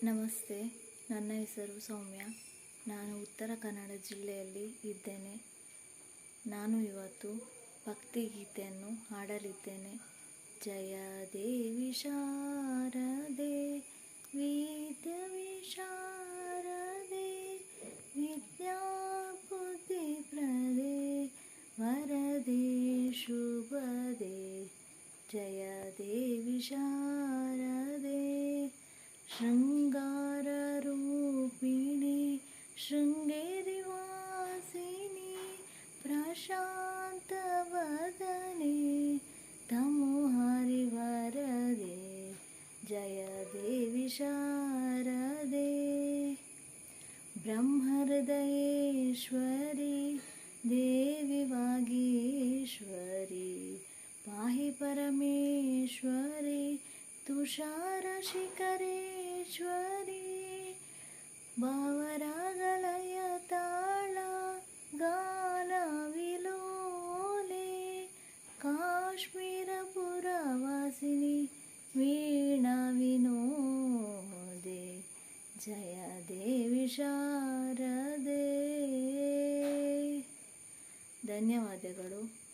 ನಮಸ್ತೆ, ನನ್ನ ಹೆಸರು ಸೌಮ್ಯ. ನಾನು ಉತ್ತರ ಕನ್ನಡ ಜಿಲ್ಲೆಯಲ್ಲಿ ಇದ್ದೇನೆ. ನಾನು ಇವತ್ತು ಭಕ್ತಿಗೀತೆಯನ್ನು ಹಾಡಲಿದ್ದೇನೆ. ಜಯ ದೇವಿ ಶಾರದೆ ವಿದ್ಯ ವಿಶಾರದೆ ವಿದ್ಯಾಬುದ್ಧಿ ಪ್ರದೆ ವರದೆ ಶುಭದೆ. ಜಯ ದೇವಿ ಶಾರದೆ ಶೃಂಗಾರ ರೂಪಿಣಿ ಶೃಂಗೇರಿ ವಾಸಿನಿ ಪ್ರಶಾಂತ ವದನೆ ತಮೋಹರಿ ವರದೆ. ಜಯ ದೇವಿ ಶಾರದೆ ಬ್ರಹ್ಮಹೃದಯೇಶ್ವರಿ ದೇವಿ ವಾಗೀಶ್ವರಿ ಪಾಹಿ ಪರಮೇಶ್ವರಿ ತುಷಾರ ಶಿಖರೇಶ್ವರಿ ಭಾವರಾಗಲಯ ತಾಳ ಗಾನ ವಿಲೋಲೆ ಕಾಶ್ಮೀರ ಪುರವಾಸಿನಿ ವೀಣಾ ವಿನೋದೆ. ಜಯ ದೇವಿ ಶಾರದೆ. ಧನ್ಯವಾದಗಳು.